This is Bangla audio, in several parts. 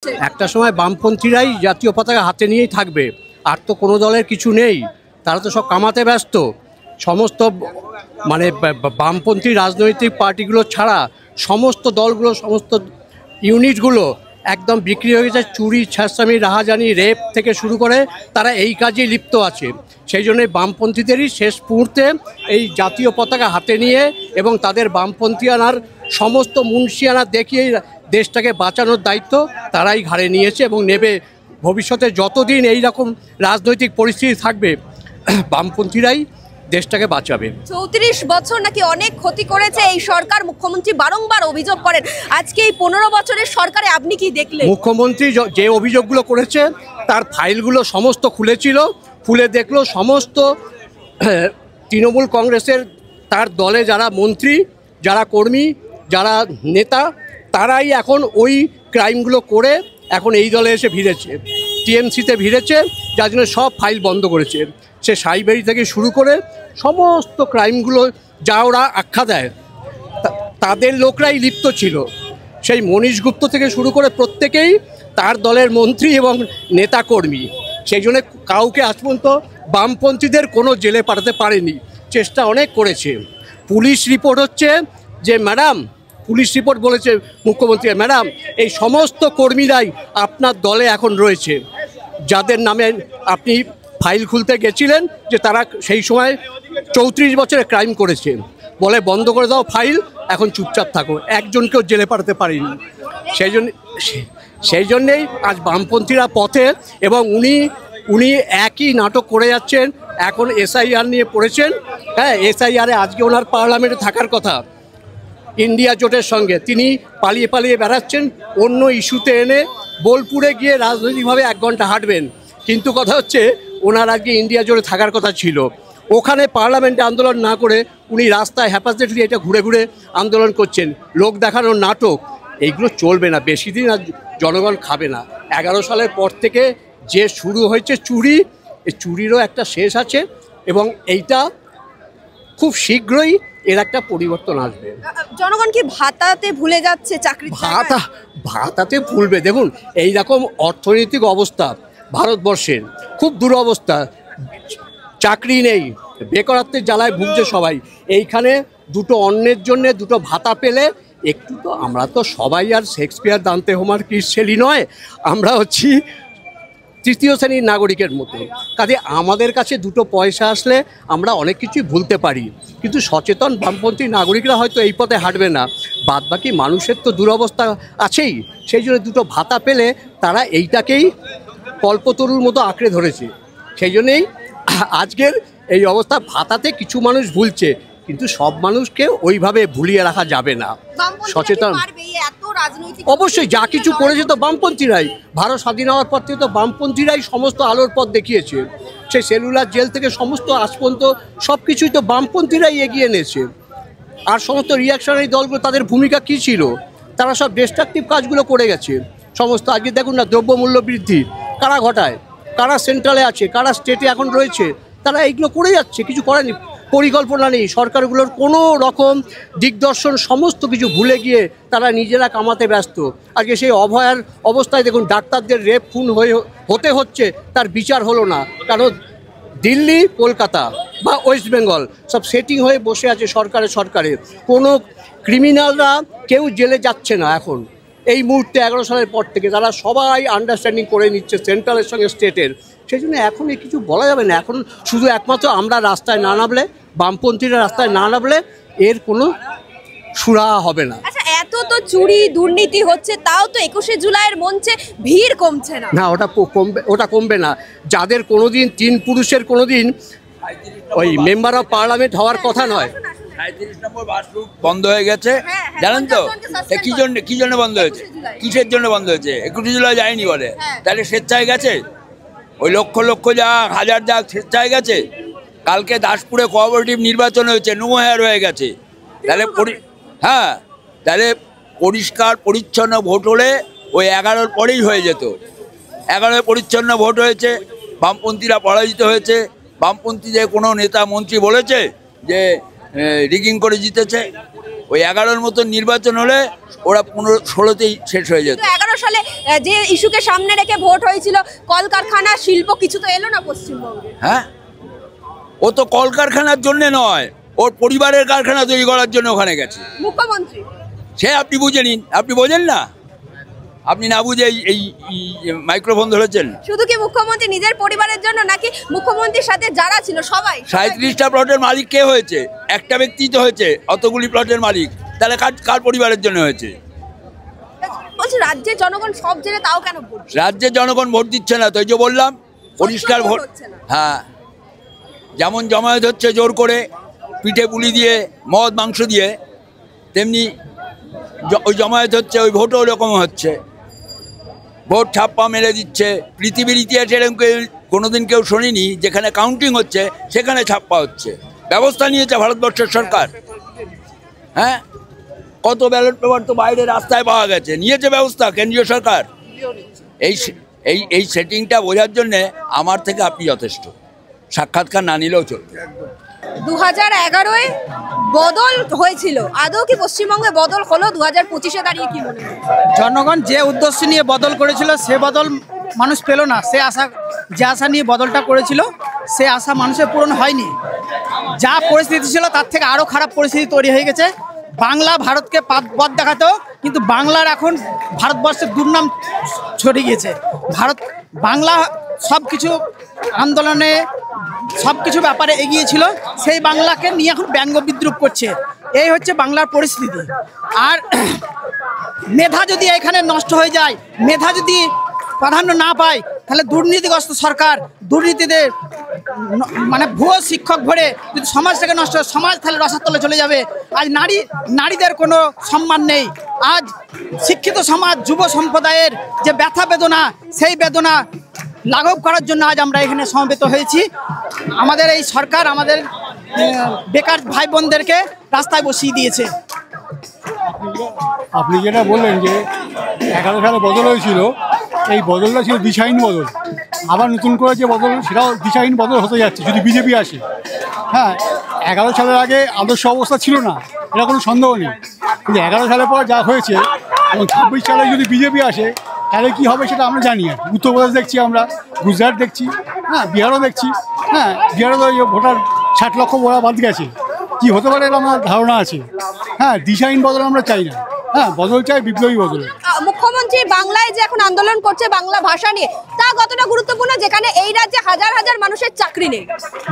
একটা সময় বামপন্থীরাই জাতীয় পতাকা হাতে নিয়েই থাকবে, আর তো কোনো দলের কিছু নেই, তারা তো সব কামাতে ব্যস্ত। সমস্ত মানে বামপন্থী রাজনৈতিক পার্টিগুলো ছাড়া সমস্ত দলগুলো, সমস্ত ইউনিটগুলো একদম বিক্রি হয়ে গেছে। চুরি, ছ্যাঁচড়ামি, রাহাজানি, রেপ থেকে শুরু করে তারা এই কাজেই লিপ্ত আছে। সেই জন্যই বামপন্থীদেরই শেষ মুহূর্তে এই জাতীয় পতাকা হাতে নিয়ে এবং তাদের বামপন্থীয়ানার সমস্ত মুন্সিয়ানা দেখিয়ে দেশটাকে বাঁচানোর দায়িত্ব তারাই ঘাড়ে নিয়েছে এবং নেবে। ভবিষ্যতে যতদিন এই রকম রাজনৈতিক পরিস্থিতি থাকবে, বামপন্থীরাই দেশটাকে বাঁচাবে। ৩৪ বছর নাকি অনেক ক্ষতি করেছে এই সরকার, মুখ্যমন্ত্রী বারংবার অভিযোগ করেন। আজকে এই ১৫ বছরের সরকারে আপনি কি দেখলেন? মুখ্যমন্ত্রী যে অভিযোগগুলো করেছে তার ফাইলগুলো সমস্ত খুলেছিল, খুলে দেখলো সমস্ত তৃণমূল কংগ্রেসের তার দলে যারা মন্ত্রী, যারা কর্মী, যারা নেতা, তারাই এখন ওই ক্রাইমগুলো করে এখন এই দলে এসে ভিড়েছে, টিএমসিতে ভিড়েছে, যার জন্য সব ফাইল বন্ধ করেছে। সে সাইবারি থেকে শুরু করে সমস্ত ক্রাইমগুলো যা ওরা আখ্যা দেয় তাদের লোকরাই লিপ্ত ছিল। সেই মনীশ গুপ্ত থেকে শুরু করে প্রত্যেকেই তার দলের মন্ত্রী এবং নেতাকর্মী। সেই জন্য কাউকে আজ পর্যন্ত বামপন্থীদের কোনো জেলে পাঠাতে পারেনি, চেষ্টা অনেক করেছে। পুলিশ রিপোর্ট হচ্ছে যে ম্যাডাম, পুলিশ রিপোর্ট বলেছে মুখ্যমন্ত্রী, ম্যাডাম এই সমস্ত কর্মীরাই আপনার দলে এখন রয়েছে, যাদের নামে আপনি ফাইল খুলতে গেছিলেন যে তারা সেই সময় ৩৪ বছরে ক্রাইম করেছে, বলে বন্ধ করে দাও ফাইল, এখন চুপচাপ থাকো। একজনকেও জেলে পাঠাতে পারিনি। সেই জন্যেই আজ বামপন্থীরা পথে, এবং উনি একই নাটক করে যাচ্ছেন। এখন এসআইআর নিয়ে পড়েছেন। হ্যাঁ, এসআইআরে আজকে ওনার পার্লামেন্টে থাকার কথা ইন্ডিয়া জোটের সঙ্গে, তিনি পালিয়ে পালিয়ে বেড়াচ্ছেন। অন্য ইস্যুতে এনে বোলপুরে গিয়ে রাজনৈতিকভাবে 1 ঘন্টা হাঁটবেন, কিন্তু কথা হচ্ছে ওনার আজকে ইন্ডিয়া জোটে থাকার কথা ছিল। ওখানে পার্লামেন্টে আন্দোলন না করে উনি রাস্তায় হ্যাপাসেটলি এটা ঘুরে ঘুরে আন্দোলন করছেন। লোক দেখানোর নাটক, এইগুলো চলবে না, বেশি দিন আর জনগণ খাবে না। 11 সালের পর থেকে যে শুরু হয়েছে চুরি, এই চুরিরও একটা শেষ আছে এবং এইটা খুব শীঘ্রই এর একটা পরিবর্তন আসবে। জনগণ কি ভাতাতে ভুলে যাচ্ছে? চাকরি ভাতাতে ভুলবে? দেখুন, এই রকম অর্থনৈতিক অবস্থা ভারতবর্ষের খুব দুরবস্থা, চাকরি নেই, বেকারত্বের জ্বালায় ভুগছে সবাই। এইখানে দুটো অন্যের জন্যে দুটো ভাতা পেলে একটু তো, আমরা তো সবাই আর Shakespeare, Dante, Homer, Keats Shelley নয়, আমরা হচ্ছি তৃতীয় শ্রেণীর নাগরিকের মতো। কাজে আমাদের কাছে দুটো পয়সা আসলে আমরা অনেক কিছুই ভুলতে পারি, কিন্তু সচেতন বামপন্থী নাগরিকরা হয়তো এই পথে হাঁটবে না। বাদবাকি মানুষের তো দুরবস্থা আছেই, সেই জন্য দুটো ভাতা পেলে তারা এইটাকেই কল্পতরুর মতো আঁকড়ে ধরেছে। সেই জন্যেই আজকের এই অবস্থা। ভাতাতে কিছু মানুষ ভুলছে, কিন্তু সব মানুষকে ওইভাবে ভুলিয়ে রাখা যাবে না। সচেতন অবশ্যই, যা কিছু করেছে তো বামপন্থীরাই। ভারত স্বাধীন হওয়ার পর থেকে তো বামপন্থীরাই সমস্ত আলোর পথ দেখিয়েছে। সেই সেলুলার জেল থেকে সমস্ত আজ পর্যন্ত সব কিছুই তো বামপন্থীরাই এগিয়ে এনেছে। আর সমস্ত রিয়াকশনারি দলগুলো, তাদের ভূমিকা কী ছিল? তারা সব ডিস্ট্রাকটিভ কাজগুলো করে গেছে সমস্ত। আজকে দেখুন না, দ্রব্যমূল্য বৃদ্ধি কারা ঘটায়, কারা সেন্ট্রালে আছে, কারা স্টেটে এখন রয়েছে, তারা এইগুলো করে যাচ্ছে, কিছু করেনি। পরিকল্পনা নেই সরকারগুলোর, কোনো রকম দিগদর্শন, সমস্ত কিছু ভুলে গিয়ে তারা নিজেরা কামাতে ব্যস্ত। আজকে সেই অভয়ার অবস্থায় দেখুন, ডাক্তারদের রেপ খুন হতে হচ্ছে, তার বিচার হলো না। কারণ দিল্লি, কলকাতা বা ওয়েস্ট বেঙ্গল সব সেটিং হয়ে বসে আছে সরকারে। কোনো ক্রিমিনালরা কেউ জেলে যাচ্ছে না এখন এই মুহূর্তে। 11 সালের পর থেকে তারা সবাই আন্ডারস্ট্যান্ডিং করে নিচ্ছে সেন্ট্রালের সঙ্গে স্টেটের। সেই জন্য এখন কিছু বলা যাবে না। এখন শুধু একমাত্র আমরা রাস্তায় না নামলে, বামপন্থীরা রাস্তায় না নামলে এর কোনো সুরাহা হবে না। আচ্ছা, এত তো চুরি দুর্নীতি হচ্ছে, তাও তো 21শে জুলাইয়ের মঞ্চে ভিড় কমছে না। না, ওটা কমবে না। যাদের কোনোদিন 3 পুরুষের কোনোদিন ওই মেম্বার অফ পার্লামেন্ট হওয়ার কথা নয়, 37 নম্বর বাসরুট বন্ধ হয়ে গেছে, জানেন তো? কি জন্য বন্ধ হয়েছে? কিসের জন্য বন্ধ হয়েছে? 21 জুলাই যায়নি বলে, তাহলে স্বেচ্ছায় গেছে? ওই লক্ষ লক্ষ হাজার স্বেচ্ছায় গেছে। কালকে দাসপুরে কোঅপারেটিভ নির্বাচন হয়েছে, নো হেয়ার হয়ে গেছে। তাহলে তাহলে পরিষ্কার পরিচ্ছন্ন ভোট হলে ওই 11-র পরেই হয়ে যেত। 11-এ পরিচ্ছন্ন ভোট হয়েছে, বামপন্থীরা পরাজিত হয়েছে। বামপন্থীদের কোনো নেতা মন্ত্রী বলেছে যে রিগিং করে জিতেছে? ওই 11-র মতো নির্বাচন হলে ওরা 15-16তেই শেষ হয়ে যেত। 11 সালে যে ইস্যুকে সামনে রেখে ভোট হয়েছিল, কলকারখানা শিল্প কিছু তো এলো না পশ্চিমবঙ্গে। হ্যাঁ, ও তো কলকারখানার জন্য নয়, ওর পরিবারের কারখানা তৈরি করার জন্য ওখানে গেছে মুখ্যমন্ত্রী। সে আপনি বুঝে নিন, আপনি বোঝেন না, আপনি না বুঝে এই মাইক্রোফোন ধরেছেন। শুধু কি মুখ্যমন্ত্রী নিজের পরিবারের জন্য, নাকি মুখ্যমন্ত্রীর সাথে যারা ছিল সবাই? 37টা প্লটের মালিক কে হয়েছে? একটা ব্যক্তি তো হয়েছে, অতগুলি প্লটের মালিক, তাহলে কার পরিবারের জন্য হয়েছে? বলছি রাজ্যের জনগণ সব জেনে তাও কেন ভোট? রাজ্যের জনগণ ভোট দিচ্ছে না তো, এই যে বললাম পরিষ্কার ভোট। হ্যাঁ, যেমন জমায়েত হচ্ছে জোর করে পিঠে পুলি দিয়ে মদ মাংস দিয়ে, তেমনি ওই জমায়েত হচ্ছে, ওই ভোটও ওরকম হচ্ছে, ভোট ছাপ্পা মেরে দিচ্ছে। পৃথিবীর ইতিহাসে এরকম কোনোদিন কেউ শোনেনি যেখানে কাউন্টিং হচ্ছে সেখানে ছাপ্পা হচ্ছে। ব্যবস্থা নিয়েছে ভারতবর্ষের সরকার। হ্যাঁ, কত ব্যালট পেপার তো বাইরে রাস্তায় পাওয়া গেছে, নিয়েছে ব্যবস্থা কেন্দ্রীয় সরকার। এই সেটিংটা বোঝার জন্যে আমার থেকে আপনি যথেষ্ট, সাক্ষাৎকার না নিলেও চলবে। 2011-এ বদল হয়েছিল, আদৌ কি পশ্চিমবঙ্গে বদল হলো 2025-এ দাঁড়িয়ে? কি মনে হয়? জনগণ যে উদ্দেশ্য নিয়ে বদল করেছিল সে বদল মানুষ পেল না। যে আশা নিয়ে বদলটা করেছিল সে আশা মানুষের পূরণ হয়নি। যা পরিস্থিতি ছিল তার থেকে আরও খারাপ পরিস্থিতি তৈরি হয়ে গেছে। বাংলা ভারতকে পথ দেখাতো, কিন্তু বাংলার এখন ভারতবর্ষের দুর্নাম ছড়িয়ে গিয়েছে। বাংলা সব কিছু আন্দোলনে সব কিছু ব্যাপারে এগিয়েছিল, সেই বাংলাকে নিয়ে এখন ব্যঙ্গ বিদ্রুপ করছে। এই হচ্ছে বাংলার পরিস্থিতি। আর মেধা যদি এখানে নষ্ট হয়ে যায়, মেধা যদি প্রাধান্য না পায়, তাহলে দুর্নীতিগ্রস্ত সরকার, দুর্নীতিতে মানে ভুয়ো শিক্ষক ভরে যদি সমাজটাকে নষ্ট হয়, সমাজ তাহলে রসাতলে চলে যাবে। আজ নারীদের কোনো সম্মান নেই। আজ শিক্ষিত সমাজ, যুব সম্প্রদায়ের যে ব্যথা বেদনা, সেই বেদনা লাঘব করার জন্য আজ আমরা এখানে সমবেত হয়েছি। আমাদের এই সরকার আমাদের বেকার ভাই বোনদেরকে রাস্তায় বসিয়ে দিয়েছে। আপনি যেটা বললেন যে 11 সালে বদল হয়েছিল, এই বদলটা ছিল দিশাহীন বদল। আবার নতুন করে যে বদল, সেটাও দিশাহীন বদল হতে যাচ্ছে যদি বিজেপি আসে। হ্যাঁ, 11 সালের আগে আদর্শ অবস্থা ছিল না, এটা কোনো সন্দেহ নেই। কিন্তু 11 সালের পর যা হয়েছে, এবং 26 সালে যদি বিজেপি আসে তাহলে কী হবে সেটা আমরা জানি। আর উত্তরপ্রদেশ দেখছি, আমরা গুজরাট দেখছি, হ্যাঁ বিহারও দেখছি। হ্যাঁ, বিহারে তো ভোটার 60 লক্ষ ভোটার বাদ গেছে। কী হতে পারে এটা আমার ধারণা আছে। হ্যাঁ, দিশাহীন বদল আমরা চাই না। হ্যাঁ, বদল চাই, বিপ্লবী বদল। মুখ্যমন্ত্রী বাংলায় যে এখন আন্দোলন করছে বাংলা ভাষা নিয়ে, তা কতটা গুরুত্বপূর্ণ যেখানে এই রাজ্যে হাজার হাজার মানুষের চাকরি নেই?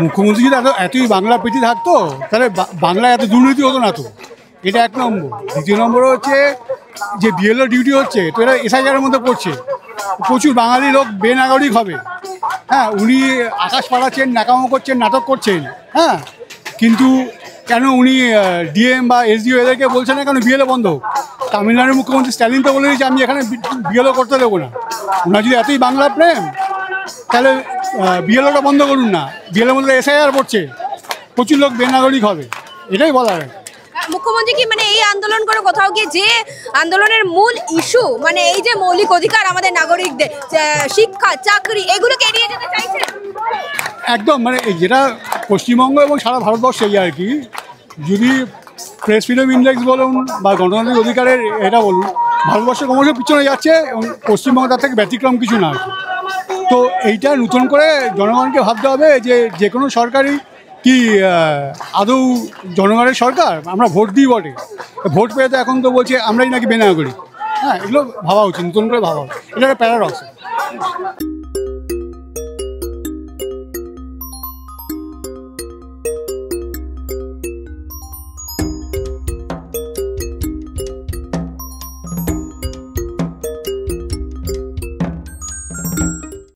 মুখ্যমন্ত্রী যদি এতই বাংলা প্রীতি থাকতো তাহলে বাংলায় এত দুর্নীতি হতো না তো। এটা 1 নম্বর। দ্বিতীয় নম্বর হচ্ছে যে বিএলও ডিউটি হচ্ছে, তো এটা এসআইআরের মধ্যে পড়ছে। প্রচুর বাঙালি লোক বেনাগরিক হবে। হ্যাঁ, উনি আকাশ পাড়াচ্ছেন, নাকামো করছেন, নাটক করছেন। হ্যাঁ, কিন্তু কেন উনি ডিএম বা এসডিও এদেরকে বলছেন না কেন বিএলও বন্ধ হোক? তামিলনাড়ুর মুখ্যমন্ত্রী স্ট্যালিন তো বলে দিয়েছে আমি এখানে বিএলও করতে দেবো না। ওনার যদি এতই বাংলা প্রেম, তাহলে বিএলওটা বন্ধ করুন না। বিএলওর মধ্যে এসআইআর পড়ছে, প্রচুর লোক বেনাগরিক হবে, এটাই বলার। মুখ্যমন্ত্রী কি মানে এই আন্দোলন করে কোথাও গিয়ে যে আন্দোলনের মূল ইস্যু, মানে এই যে মৌলিক অধিকার আমাদের নাগরিকদের, শিক্ষা, চাকরি, এগুলোকে এড়িয়ে যেতে চাইছে? একদম, মানে যেটা পশ্চিমবঙ্গ এবং সারা ভারতবর্ষে আর কি, যদি প্রেস ফ্রিডম ইন্ডেক্স বলুন বা গণতান্ত্রিক অধিকারের এটা বলুন, ভারতবর্ষ ক্রমশ পিছনে যাচ্ছে এবং পশ্চিমবঙ্গ তার থেকে ব্যতিক্রম কিছু না। তো এইটা নতুন করে জনগণকে ভাবতে হবে যে কোনো সরকারই কি আদৌ জনগণের সরকার? আমরা ভোট দিই বটে, ভোট পেয়ে তো এখন তো বলছে আমরাই নাকি বেনাগরিক। হ্যাঁ, এগুলো ভাবা উচিত, নতুন করে ভাবা উচিত। এটা একটা প্যারাডক্স।